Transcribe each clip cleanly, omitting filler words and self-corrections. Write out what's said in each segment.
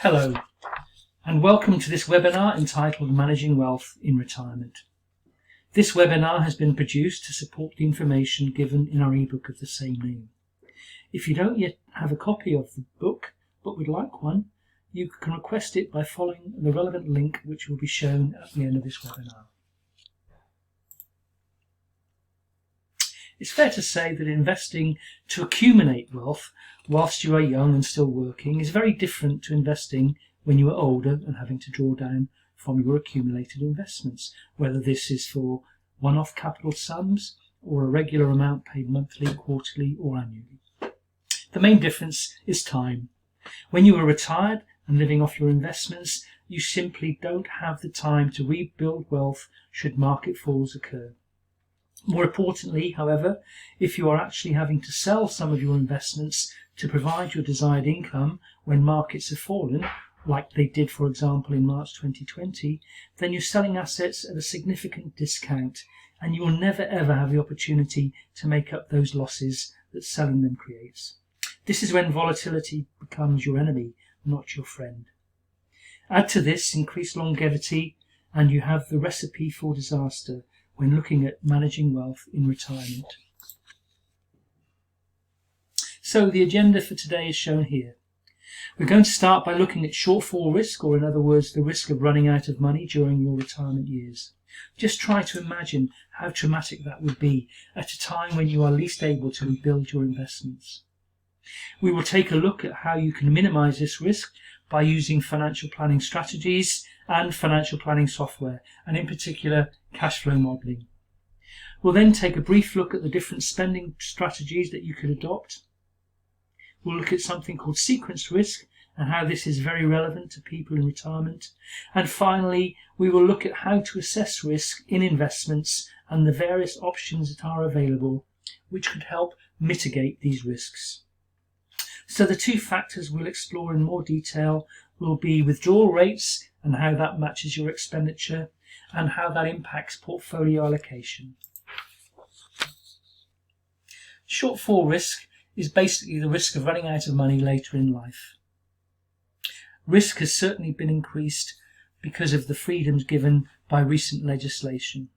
Hello, and welcome to this webinar entitled Managing Wealth in Retirement. This webinar has been produced to support the information given in our ebook of the same name. If you don't yet have a copy of the book, but would like one, you can request it by following the relevant link which will be shown at the end of this webinar. It's fair to say that investing to accumulate wealth whilst you are young and still working is very different to investing when you are older and having to draw down from your accumulated investments, whether this is for one-off capital sums or a regular amount paid monthly, quarterly or annually. The main difference is time. When you are retired and living off your investments, you simply don't have the time to rebuild wealth should market falls occur. More importantly, however, if you are actually having to sell some of your investments to provide your desired income when markets have fallen, like they did, for example, in March 2020, then you're selling assets at a significant discount and you will never ever have the opportunity to make up those losses that selling them creates. This is when volatility becomes your enemy, not your friend. Add to this increased longevity and you have the recipe for disaster when looking at managing wealth in retirement. So the agenda for today is shown here. We're going to start by looking at shortfall risk, or in other words, the risk of running out of money during your retirement years. Just try to imagine how traumatic that would be at a time when you are least able to rebuild your investments. We will take a look at how you can minimize this risk by using financial planning strategies and financial planning software, and in particular cash flow modelling. We'll then take a brief look at the different spending strategies that you could adopt. We'll look at something called sequence risk and how this is very relevant to people in retirement. And finally, we will look at how to assess risk in investments and the various options that are available which could help mitigate these risks. So the two factors we'll explore in more detail will be withdrawal rates and how that matches your expenditure and how that impacts portfolio allocation. Shortfall risk is basically the risk of running out of money later in life. Risk has certainly been increased because of the freedoms given by recent legislation.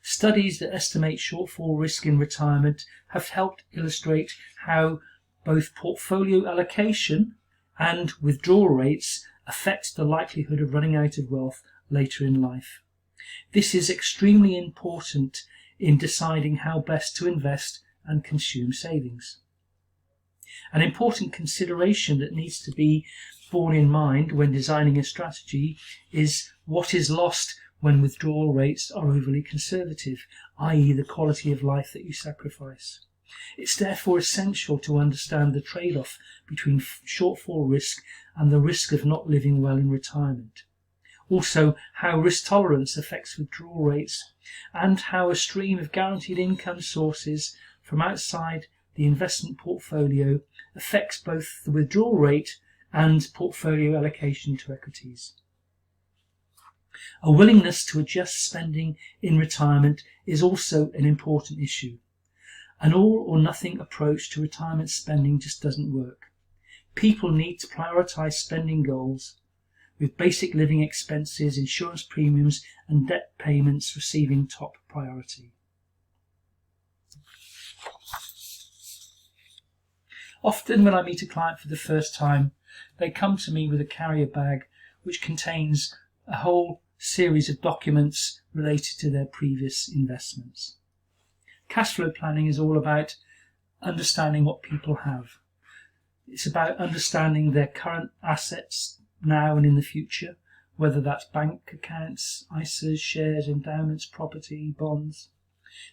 Studies that estimate shortfall risk in retirement have helped illustrate how both portfolio allocation and withdrawal rates affect the likelihood of running out of wealth later in life. This is extremely important in deciding how best to invest and consume savings. An important consideration that needs to be borne in mind when designing a strategy is what is lost when withdrawal rates are overly conservative, i.e. the quality of life that you sacrifice. It's therefore essential to understand the trade-off between shortfall risk and the risk of not living well in retirement. Also, how risk tolerance affects withdrawal rates and how a stream of guaranteed income sources from outside the investment portfolio affects both the withdrawal rate and portfolio allocation to equities. A willingness to adjust spending in retirement is also an important issue. An all or nothing approach to retirement spending just doesn't work. People need to prioritise spending goals, with basic living expenses, insurance premiums and debt payments receiving top priority. Often when I meet a client for the first time, they come to me with a carrier bag which contains a whole series of documents related to their previous investments. Cash flow planning is all about understanding what people have. It's about understanding their current assets now and in the future, whether that's bank accounts, ISAs, shares, endowments, property, bonds.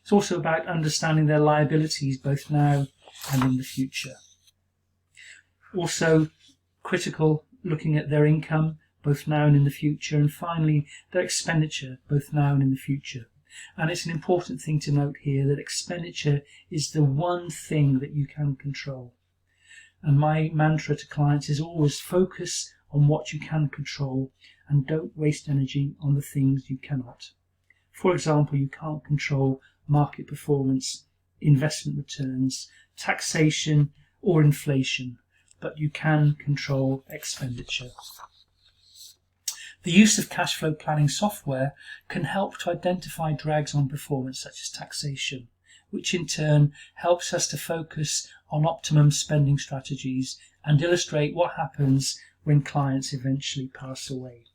It's also about understanding their liabilities both now and in the future. Also critical, looking at their income both now and in the future, and finally their expenditure both now and in the future. And it's an important thing to note here that expenditure is the one thing that you can control. And my mantra to clients is always focus on what you can control and don't waste energy on the things you cannot. For example, you can't control market performance, investment returns, taxation or inflation, but you can control expenditure. The use of cash flow planning software can help to identify drags on performance such as taxation, which in turn helps us to focus on optimum spending strategies and illustrate what happens when clients eventually pass away.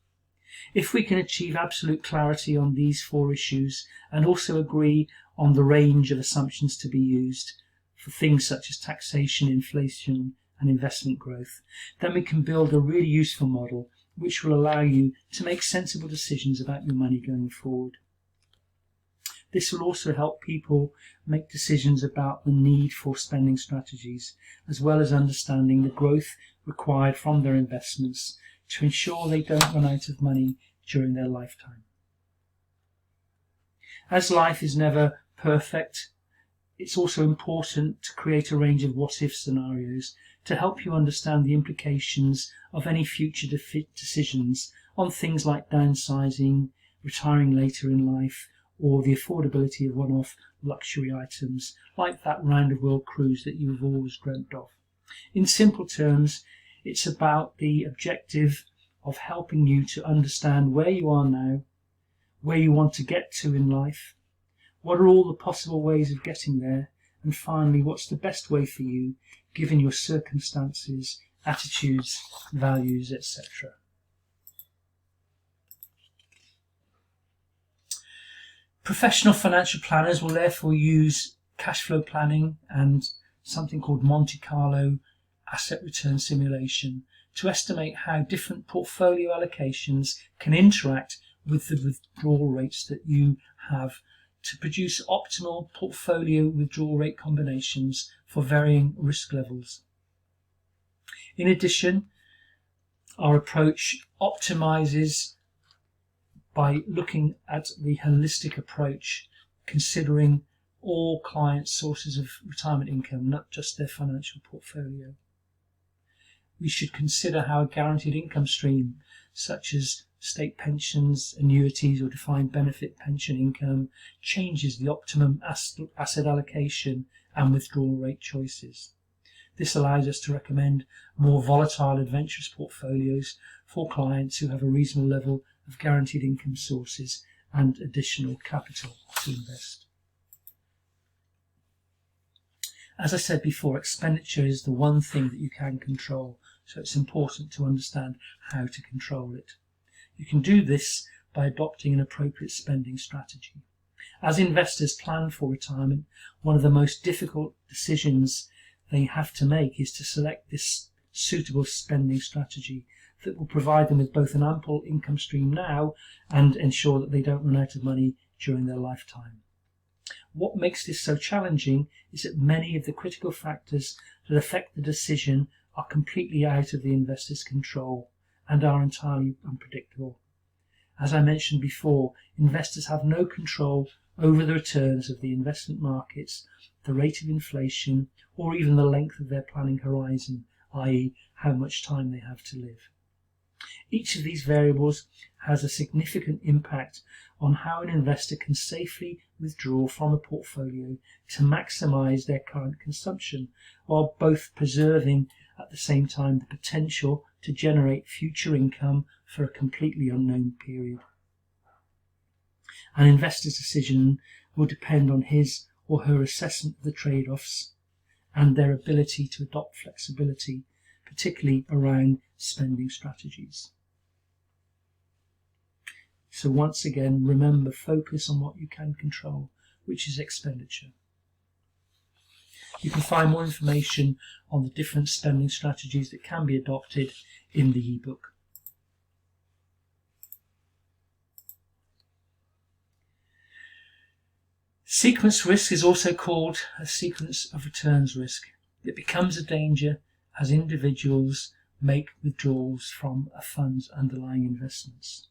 If we can achieve absolute clarity on these 4 issues and also agree on the range of assumptions to be used for things such as taxation, inflation and investment growth, then we can build a really useful model which will allow you to make sensible decisions about your money going forward. This will also help people make decisions about the need for spending strategies, as well as understanding the growth required from their investments to ensure they don't run out of money during their lifetime. As life is never perfect, it's also important to create a range of what-if scenarios to help you understand the implications of any future decisions on things like downsizing, retiring later in life, or the affordability of one-off luxury items like that round-the-world cruise that you've always dreamt of. In simple terms, it's about the objective of helping you to understand where you are now, where you want to get to in life, what are all the possible ways of getting there, and finally, what's the best way for you, given your circumstances, attitudes, values, etc. Professional financial planners will therefore use cash flow planning and something called Monte Carlo asset return simulation to estimate how different portfolio allocations can interact with the withdrawal rates that you have to produce optimal portfolio withdrawal rate combinations for varying risk levels. In addition, our approach optimizes by looking at the holistic approach, considering all clients' sources of retirement income, not just their financial portfolio. We should consider how a guaranteed income stream, such as state pensions, annuities or defined benefit pension income, changes the optimum asset allocation and withdrawal rate choices. This allows us to recommend more volatile adventurous portfolios for clients who have a reasonable level of guaranteed income sources and additional capital to invest. As I said before, expenditure is the one thing that you can control, so it's important to understand how to control it. You can do this by adopting an appropriate spending strategy. As investors plan for retirement, one of the most difficult decisions they have to make is to select this suitable spending strategy that will provide them with both an ample income stream now and ensure that they don't run out of money during their lifetime. What makes this so challenging is that many of the critical factors that affect the decision are completely out of the investor's control and are entirely unpredictable. As I mentioned before, investors have no control over the returns of the investment markets, the rate of inflation, or even the length of their planning horizon, i.e. how much time they have to live. Each of these variables has a significant impact on how an investor can safely withdraw from a portfolio to maximise their current consumption, while both preserving at the same time the potential to generate future income for a completely unknown period. An investor's decision will depend on his or her assessment of the trade-offs and their ability to adopt flexibility, particularly around spending strategies. So once again, remember, focus on what you can control, which is expenditure. You can find more information on the different spending strategies that can be adopted in the ebook. Sequence risk is also called a sequence of returns risk. It becomes a danger as individuals make withdrawals from a fund's underlying investments.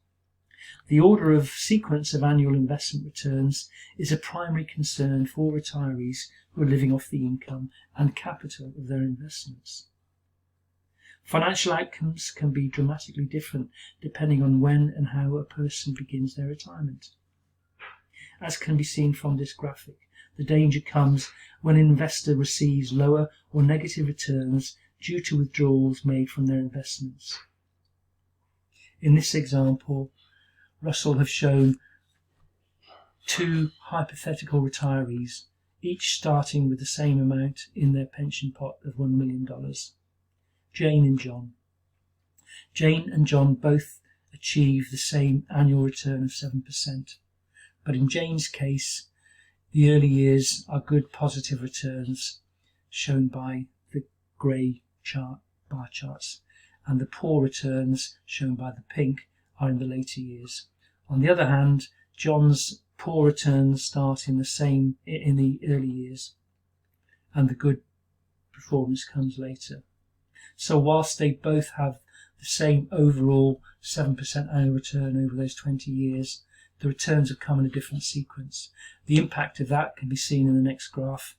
The order of sequence of annual investment returns is a primary concern for retirees who are living off the income and capital of their investments. Financial outcomes can be dramatically different depending on when and how a person begins their retirement. As can be seen from this graphic, the danger comes when an investor receives lower or negative returns due to withdrawals made from their investments. In this example, Russell have shown two hypothetical retirees, each starting with the same amount in their pension pot of $1 million. Jane and John. Jane and John both achieve the same annual return of 7%, but in Jane's case, the early years are good positive returns, shown by the grey bar charts, and the poor returns, shown by the pink, are in the later years. On the other hand, John's poor returns start in the early years, and the good performance comes later. So whilst they both have the same overall 7% annual return over those 20 years, the returns have come in a different sequence. The impact of that can be seen in the next graph.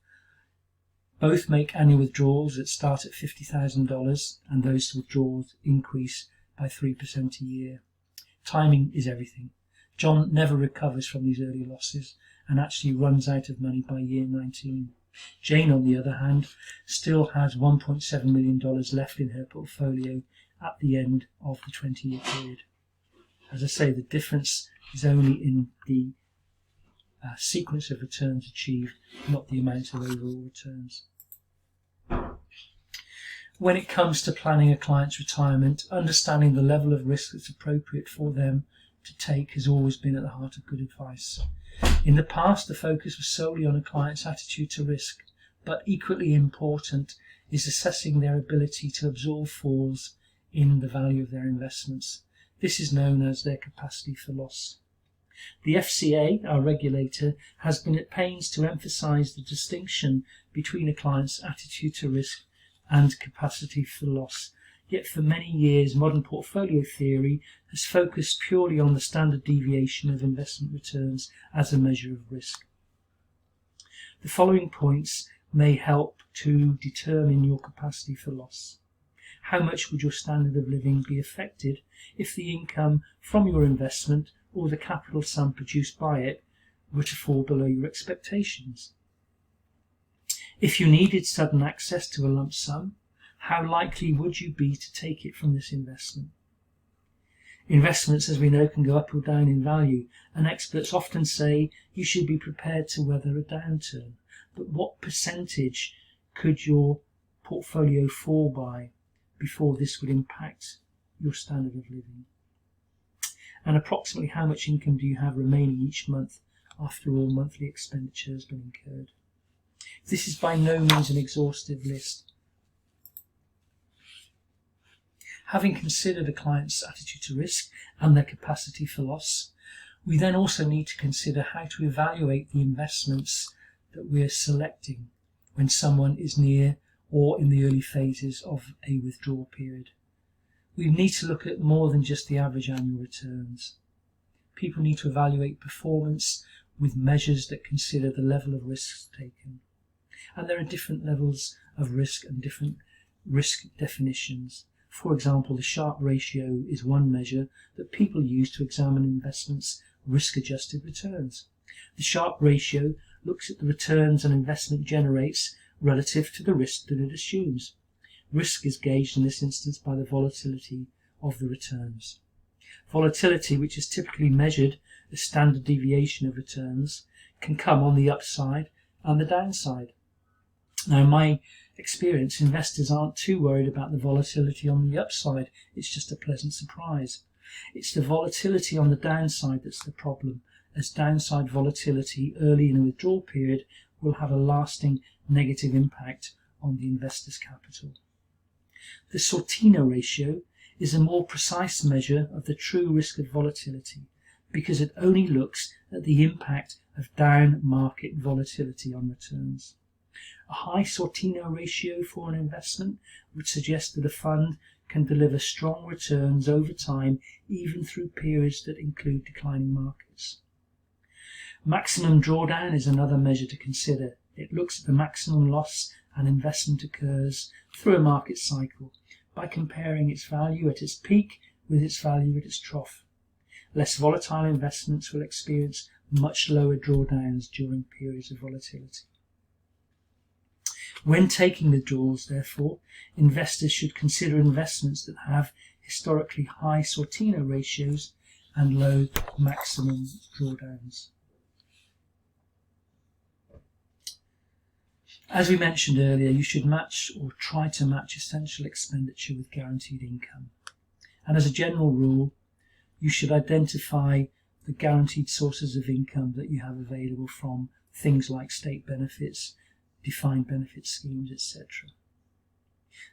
Both make annual withdrawals that start at $50,000, and those withdrawals increase by 3% a year. Timing is everything. John never recovers from these early losses and actually runs out of money by year 19. Jane, on the other hand, still has $1.7 million left in her portfolio at the end of the 20-year period. As I say, the difference is only in the sequence of returns achieved, not the amount of overall returns. When it comes to planning a client's retirement, understanding the level of risk that's appropriate for them to take has always been at the heart of good advice. In the past, the focus was solely on a client's attitude to risk, but equally important is assessing their ability to absorb falls in the value of their investments. This is known as their capacity for loss. The FCA, our regulator, has been at pains to emphasise the distinction between a client's attitude to risk and capacity for loss. Yet for many years, modern portfolio theory has focused purely on the standard deviation of investment returns as a measure of risk. The following points may help to determine your capacity for loss. How much would your standard of living be affected if the income from your investment or the capital sum produced by it were to fall below your expectations? If you needed sudden access to a lump sum, how likely would you be to take it from this investment? Investments, as we know, can go up or down in value, and experts often say you should be prepared to weather a downturn. But what percentage could your portfolio fall by before this would impact your standard of living? And approximately how much income do you have remaining each month after all monthly expenditure has been incurred? This is by no means an exhaustive list. Having considered a client's attitude to risk and their capacity for loss, we then also need to consider how to evaluate the investments that we are selecting when someone is near or in the early phases of a withdrawal period. We need to look at more than just the average annual returns. People need to evaluate performance with measures that consider the level of risks taken. And there are different levels of risk and different risk definitions. For example, the Sharpe ratio is one measure that people use to examine investments' risk-adjusted returns. The Sharpe ratio looks at the returns an investment generates relative to the risk that it assumes. Risk is gauged in this instance by the volatility of the returns. Volatility, which is typically measured as standard deviation of returns, can come on the upside and the downside. Now, in my experience, investors aren't too worried about the volatility on the upside. It's just a pleasant surprise. It's the volatility on the downside that's the problem, as downside volatility early in a withdrawal period will have a lasting negative impact on the investor's capital. The Sortino ratio is a more precise measure of the true risk of volatility because it only looks at the impact of down market volatility on returns. A high Sortino ratio for an investment would suggest that a fund can deliver strong returns over time, even through periods that include declining markets. Maximum drawdown is another measure to consider. It looks at the maximum loss an investment occurs through a market cycle by comparing its value at its peak with its value at its trough. Less volatile investments will experience much lower drawdowns during periods of volatility. When taking withdrawals, therefore, investors should consider investments that have historically high Sortino ratios and low maximum drawdowns. As we mentioned earlier, you should match or try to match essential expenditure with guaranteed income. And as a general rule, you should identify the guaranteed sources of income that you have available from things like state benefits, defined benefit schemes, etc.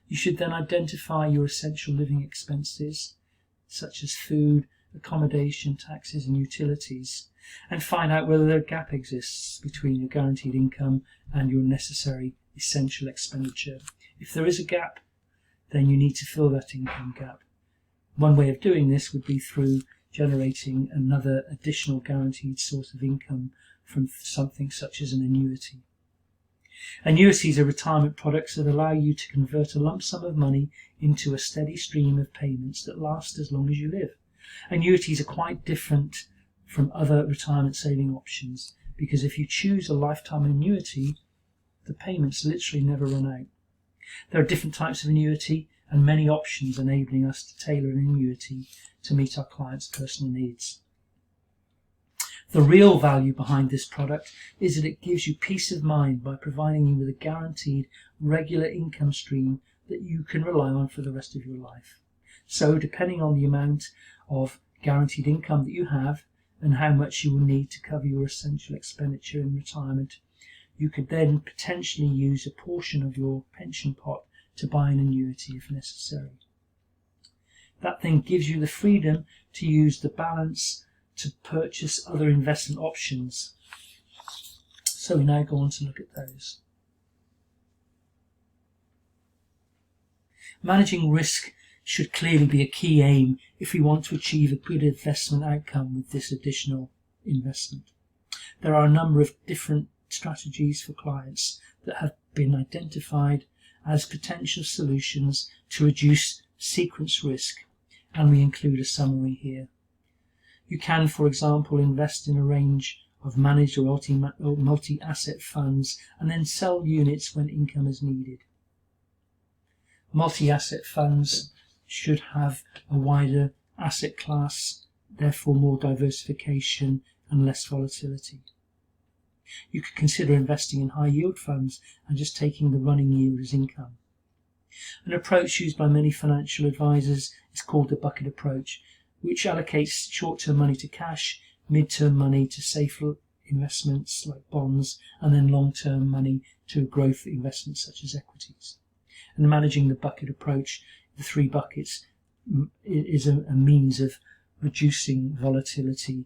You should then identify your essential living expenses, such as food, accommodation, taxes and utilities, and find out whether a gap exists between your guaranteed income and your necessary essential expenditure. If there is a gap, then you need to fill that income gap. One way of doing this would be through generating another additional guaranteed source of income from something such as an annuity. Annuities are retirement products that allow you to convert a lump sum of money into a steady stream of payments that last as long as you live. Annuities are quite different from other retirement saving options because if you choose a lifetime annuity, the payments literally never run out. There are different types of annuity and many options enabling us to tailor an annuity to meet our clients' personal needs. The real value behind this product is that it gives you peace of mind by providing you with a guaranteed regular income stream that you can rely on for the rest of your life. So, depending on the amount of guaranteed income that you have and how much you will need to cover your essential expenditure in retirement, you could then potentially use a portion of your pension pot to buy an annuity if necessary. That then gives you the freedom to use the balance to purchase other investment options. So we now go on to look at those. Managing risk should clearly be a key aim if we want to achieve a good investment outcome with this additional investment. There are a number of different strategies for clients that have been identified as potential solutions to reduce sequence risk, and we include a summary here. You can, for example, invest in a range of managed or multi-asset funds and then sell units when income is needed. Multi-asset funds should have a wider asset class, therefore more diversification and less volatility. You could consider investing in high yield funds and just taking the running yield as income. An approach used by many financial advisors is called the bucket approach, which allocates short-term money to cash, mid-term money to safer investments like bonds, and then long-term money to growth investments such as equities. And managing the bucket approach, the three buckets, is a means of reducing volatility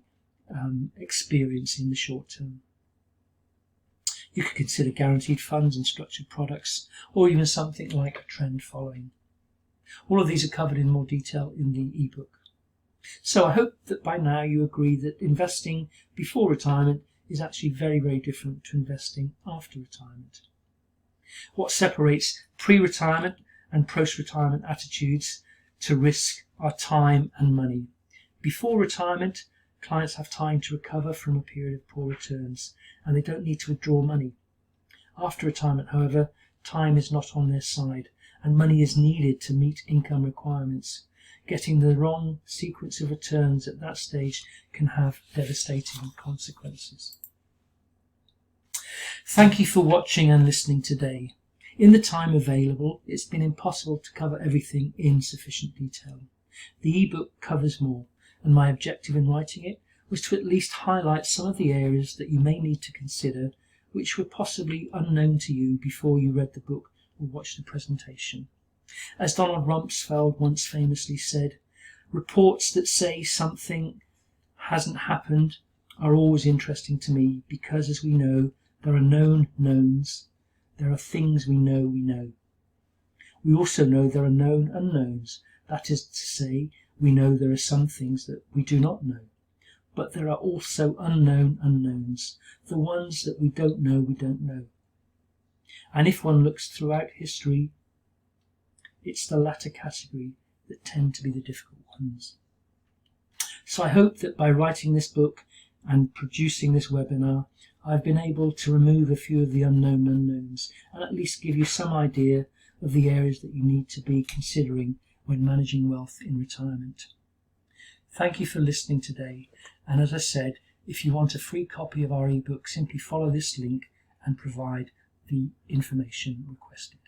experience in the short term. You could consider guaranteed funds and structured products, or even something like trend following. All of these are covered in more detail in the ebook. So I hope that by now you agree that investing before retirement is actually very, very different to investing after retirement. What separates pre-retirement and post-retirement attitudes to risk are time and money. Before retirement, clients have time to recover from a period of poor returns and they don't need to withdraw money. After retirement, however, time is not on their side and money is needed to meet income requirements. Getting the wrong sequence of returns at that stage can have devastating consequences. Thank you for watching and listening today. In the time available, it's been impossible to cover everything in sufficient detail. The ebook covers more, and my objective in writing it was to at least highlight some of the areas that you may need to consider which were possibly unknown to you before you read the book or watched the presentation. As Donald Rumsfeld once famously said, reports that say something hasn't happened are always interesting to me because, as we know, there are known knowns. There are things we know we know. We also know there are known unknowns. That is to say, we know there are some things that we do not know. But there are also unknown unknowns, the ones that we don't know. And if one looks throughout history, it's the latter category that tend to be the difficult ones. So I hope that by writing this book, and producing this webinar, I've been able to remove a few of the unknown unknowns and at least give you some idea of the areas that you need to be considering when managing wealth in retirement. Thank you for listening today, and as I said, if you want a free copy of our ebook, simply follow this link and provide the information requested.